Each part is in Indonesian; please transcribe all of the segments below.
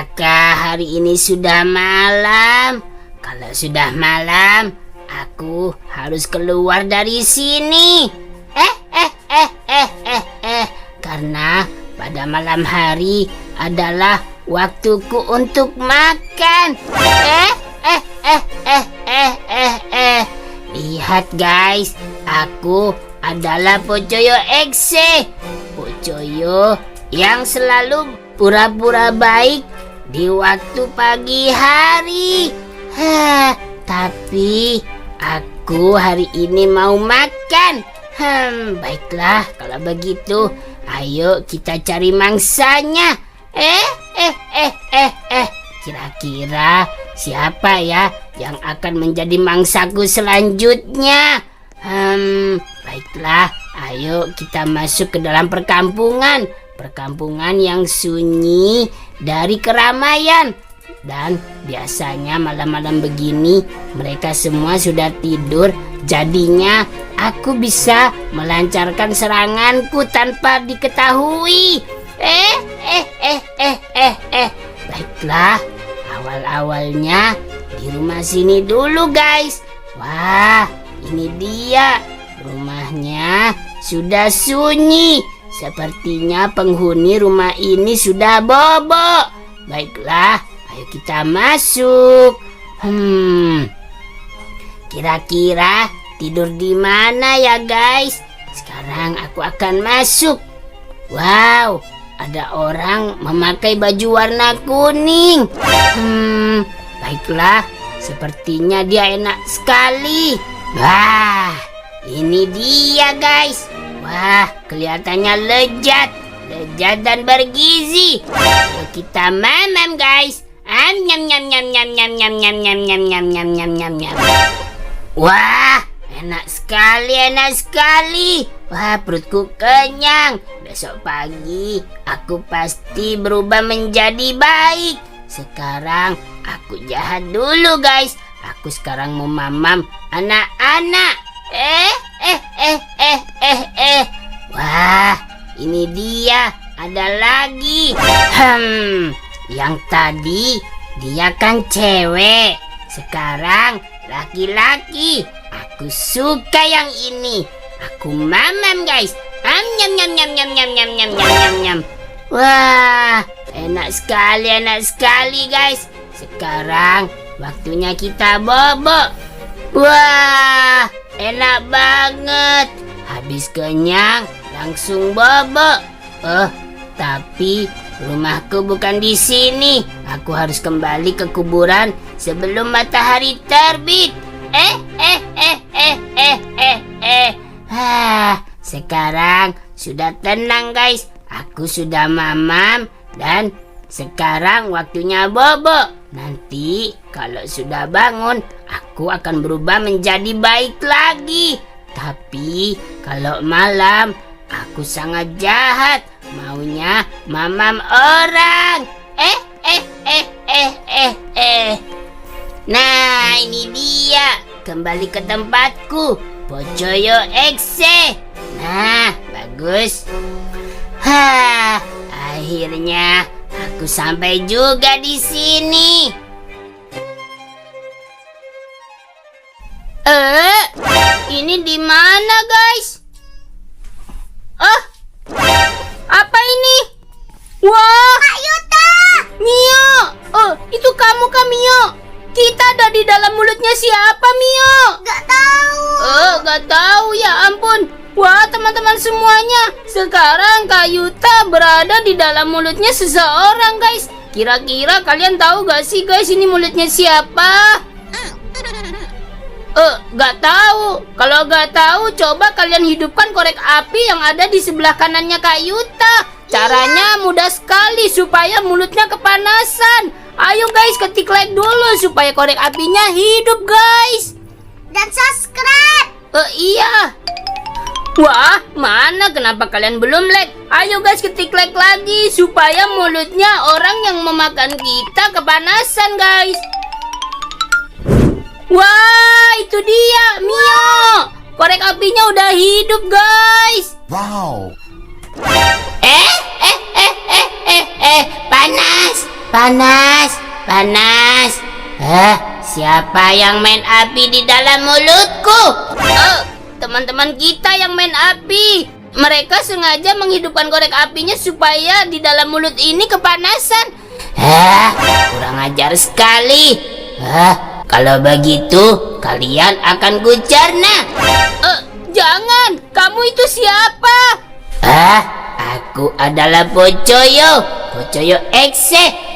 Apakah hari ini sudah malam? Kalau sudah malam, aku harus keluar dari sini. Karena pada malam hari adalah waktuku untuk makan. Lihat guys, aku adalah Pocoyo Exe. Pocoyo yang selalu pura-pura baik di waktu pagi hari. Tapi aku hari ini mau makan. Baiklah kalau begitu, ayo kita cari mangsanya. Kira-kira siapa ya yang akan menjadi mangsaku selanjutnya? Baiklah, ayo kita masuk ke dalam perkampungan yang sunyi dari keramaian. Dan biasanya malam-malam begini mereka semua sudah tidur, jadinya aku bisa melancarkan seranganku tanpa diketahui. Baiklah, awal-awalnya di rumah sini dulu guys. Wah, ini dia. Rumahnya sudah sunyi. Sepertinya penghuni rumah ini sudah bobo. Baiklah, ayo kita masuk. Kira-kira tidur di mana ya guys? Sekarang aku akan masuk. Wow, ada orang memakai baju warna kuning. Baiklah, sepertinya dia enak sekali. Wah, ini dia guys. Wah, kelihatannya lezat dan bergizi. Ayo kita mamam guys. Nyam nyam nyam nyam nyam nyam nyam nyam nyam nyam nyam nyam nyam nyam. Wah, enak sekali. Wah, perutku kenyang. Besok pagi aku pasti berubah menjadi baik. Sekarang aku jahat dulu guys. Aku sekarang mau mamam anak-anak. Wah, ini dia. Ada lagi. Yang tadi dia kan cewek. Sekarang laki-laki. Aku suka yang ini. Aku mamam guys. Nyam nyam nyam nyam nyam nyam nyam nyam nyam. Wah, enak sekali guys. Sekarang waktunya kita bobo. Wah, enak banget. Habis kenyang langsung bobo. Tapi rumahku bukan di sini. Aku harus kembali ke kuburan sebelum matahari terbit. Sekarang sudah tenang guys. Aku sudah mamam dan sekarang waktunya bobo. Nanti kalau sudah bangun, aku akan berubah menjadi baik lagi. Tapi kalau malam, aku sangat jahat. Maunya mamam orang. Nah, ini dia. Kembali ke tempatku. Pocoyo Exe. Nah, bagus. Akhirnya aku sampai juga di sini. Ini di mana, guys? Apa ini? Wah, Kak Yuta! Mio! Itu kamu Kak Mio? Kita ada di dalam mulutnya siapa, Mio? Gak tahu. Gak tahu, ya ampun. Wah, teman-teman semuanya, sekarang Kak Yuta berada di dalam mulutnya seseorang, guys. Kira-kira kalian tahu gak sih, guys, ini mulutnya siapa? Gak tahu. Kalau gak tahu, coba kalian hidupkan korek api yang ada di sebelah kanannya Kak Yuta. Caranya mudah sekali supaya mulutnya kepanasan. Ayo guys, ketik like dulu supaya korek apinya hidup, guys. Dan subscribe. Iya. Wah, mana kenapa kalian belum like? Ayo guys, ketik like lagi supaya mulutnya orang yang memakan kita kepanasan, guys. Wah, itu dia, Mio. Korek apinya udah hidup, guys. Wow. Panas. panas, panas. Siapa yang main api di dalam mulutku? Teman-teman kita yang main api. Mereka sengaja menghidupkan korek apinya supaya di dalam mulut ini kepanasan. Kurang ajar sekali. Kalau begitu, kalian akan kucerna. Jangan, kamu itu siapa? Aku adalah Pocoyo, Pocoyo Exe.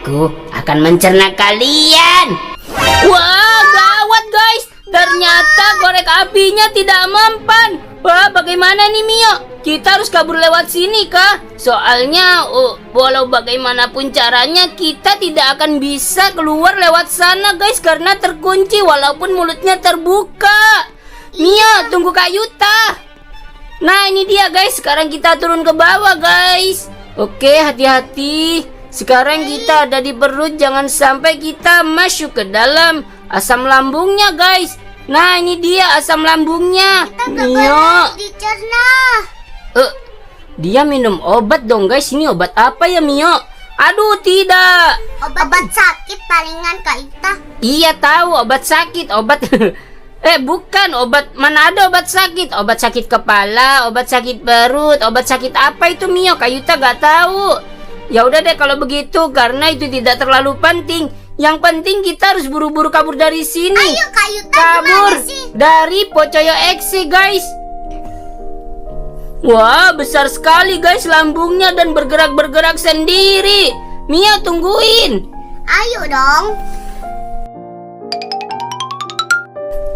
Aku akan mencerna kalian. Wah, gawat guys. Ternyata korek apinya tidak mempan. Wah, bagaimana nih Mio? Kita harus kabur lewat sini kah? Soalnya walau bagaimanapun caranya kita tidak akan bisa keluar lewat sana guys, karena terkunci walaupun mulutnya terbuka. Mio, tunggu Kak Yuta. Nah ini dia guys, sekarang kita turun ke bawah guys. Oke, hati-hati. Sekarang kita ada di perut, jangan sampai kita masuk ke dalam asam lambungnya guys. Nah ini dia asam lambungnya. Mio dicerna. Dia minum obat dong guys. Ini obat apa ya Mio? Aduh tidak. Obat sakit palingan Kak Ita. Iya tahu obat sakit. Obat bukan obat. Mana ada obat sakit? Obat sakit kepala, obat sakit perut, obat sakit apa itu Mio? Kak Yuta gak tahu. Ya udah deh kalau begitu, karena itu tidak terlalu penting. Yang penting kita harus buru-buru kabur dari sini. Ayo Kak Yuta, kabur gimana sih? Dari Pocoyo Exe guys. Wah, besar sekali guys lambungnya dan bergerak-bergerak sendiri. Mia, tungguin. Ayo dong.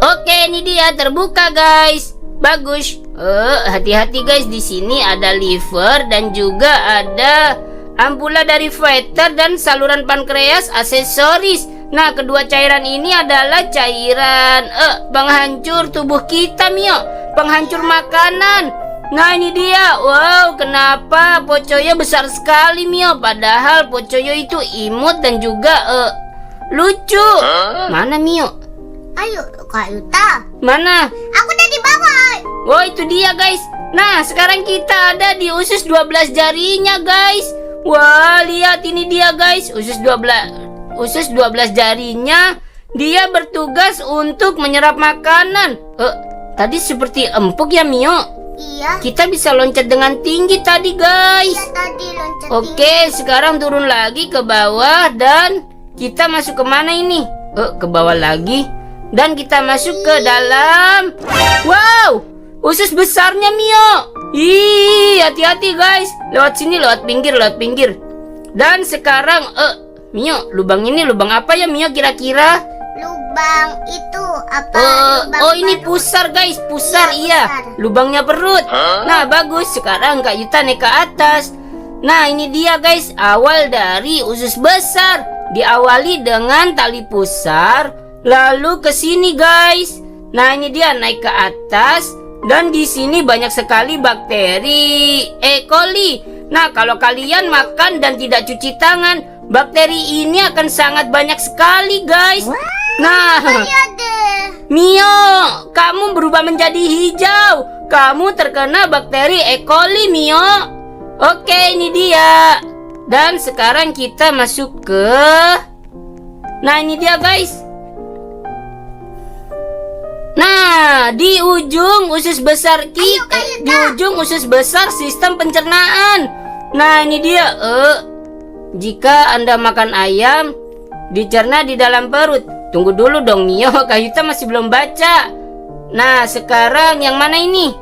Oke, ini dia terbuka guys. Bagus. Hati-hati guys, di sini ada liver dan juga ada ampula dari fighter dan saluran pankreas aksesoris. Nah, kedua cairan ini adalah cairan penghancur tubuh kita, Mio. Penghancur makanan. Nah, ini dia. Wow, kenapa Pocoyo besar sekali, Mio? Padahal Pocoyo itu imut dan juga lucu. Mana, Mio? Ayo Kak Yuta. Mana? Aku udah di bawah. Oh, itu dia, guys. Nah, sekarang kita ada di usus 12 jarinya, guys. Wah, lihat ini dia guys, usus 12 jarinya. Dia bertugas untuk menyerap makanan. Tadi seperti empuk ya Mio? Iya. Kita bisa loncat dengan tinggi tadi guys. Iya tadi loncat. Oke, sekarang turun lagi ke bawah dan kita masuk ke mana ini? Ke bawah lagi dan kita masuk ke dalam. Wow, usus besarnya Mio. Ih, hati-hati guys. Lewat sini, lewat pinggir. Dan sekarang Mio, lubang ini lubang apa ya Mio kira-kira? Lubang itu apa? Oh, ini pusar guys, pusar iya. Pusar. Lubangnya perut. Nah, bagus. Sekarang Kak Yuta naik ke atas. Nah, ini dia guys, awal dari usus besar. Diawali dengan tali pusar, lalu ke sini guys. Nah, ini dia naik ke atas. Dan di sini banyak sekali bakteri E. coli. Nah, kalau kalian makan dan tidak cuci tangan, bakteri ini akan sangat banyak sekali, guys. Nah, Iya deh. Mio, kamu berubah menjadi hijau. Kamu terkena bakteri E. coli, Mio. Oke, ini dia. Dan sekarang kita masuk ke... Nah, ini dia, guys. Nah, di ujung usus besar kita, di ujung usus besar sistem pencernaan. Nah, ini dia. Jika Anda makan ayam, dicerna di dalam perut. Tunggu dulu dong, Mio. Kak Yuta masih belum baca. Nah, sekarang yang mana ini?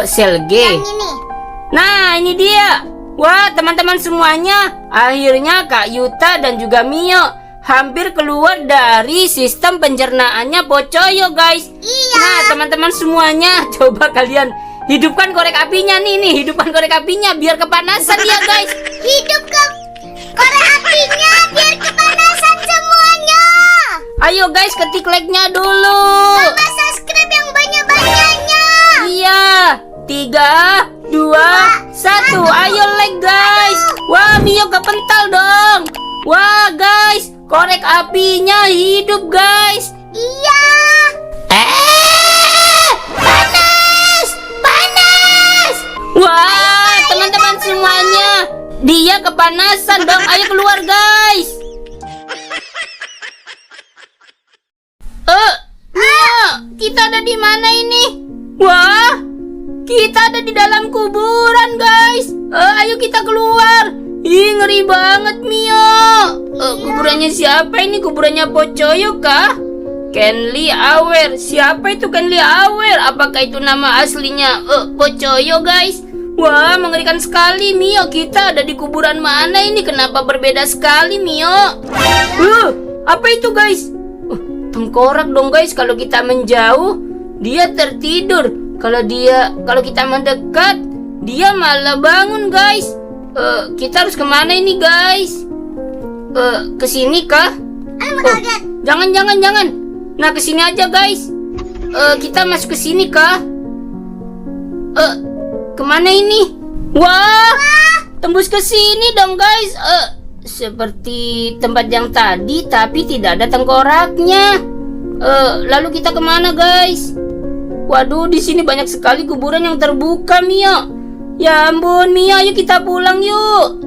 Sel G. Yang ini. Nah, ini dia. Wah, teman-teman semuanya, akhirnya Kak Yuta dan juga Mio hampir keluar dari sistem pencernaannya Pocoyo, guys. Iya. Nah, teman-teman semuanya, coba kalian hidupkan korek apinya nih, hidupkan korek apinya biar kepanasan ya, guys. Hidup ke korek apinya biar kepanasan semuanya. Ayo guys, ketik like-nya dulu. Sama subscribe yang banyak-banyaknya. Iya, 3, 2, 1. Ayo like guys. Wah, Mio kepental dong. Wah guys, korek apinya hidup guys. Iya. Panas. Wah, teman-teman semuanya, Dia kepanasan dong. Ayo keluar guys. Mio, kita ada di mana ini? Wah, kita ada di dalam kuburan guys. Ayo kita keluar. Ih, ngeri banget Mio. Kuburannya siapa ini? Kuburannya Pocoyo kah? Kenly Aware. Siapa itu Kenly Aware? Apakah itu nama aslinya Pocoyo guys? Wah, mengerikan sekali Mio. Kita ada di kuburan mana ini? Kenapa berbeda sekali Mio? Apa itu guys? Tengkorak dong guys. Kalau kita menjauh dia tertidur. Kalau kita mendekat dia malah bangun guys. Kita harus kemana ini guys? Kesini kah? Jangan. Nah, kesini aja guys. Kita masuk ke sini kah? Kemana ini? Wah, tembus ke sini dong guys. Seperti tempat yang tadi, tapi tidak ada tengkoraknya. Lalu kita kemana guys? Waduh, di sini banyak sekali kuburan yang terbuka Mio. Ya ampun Mio, ayo kita pulang yuk.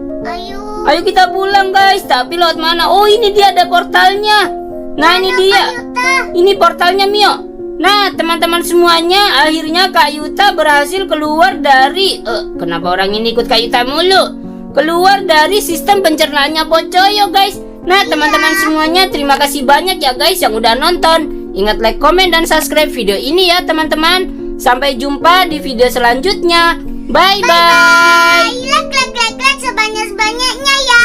Ayo kita pulang guys. Tapi lewat mana? Oh, ini dia ada portalnya. Nah, ini dia. Ini portalnya Mio. Nah, teman-teman semuanya, akhirnya Kak Yuta berhasil keluar dari kenapa orang ini ikut Kak Yuta mulu? Keluar dari sistem pencernaannya Pocoyo guys. Nah, teman-teman semuanya, terima kasih banyak ya guys yang udah nonton. Ingat like, komen, dan subscribe video ini ya teman-teman. Sampai jumpa di video selanjutnya. Bye-bye. Like sebanyak-banyaknya ya.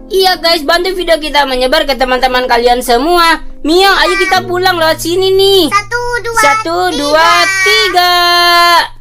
Iya guys, bantu video kita menyebar ke teman-teman kalian semua. Mio, ayo kita pulang lewat sini nih. 1, 2, 1, 2, 3.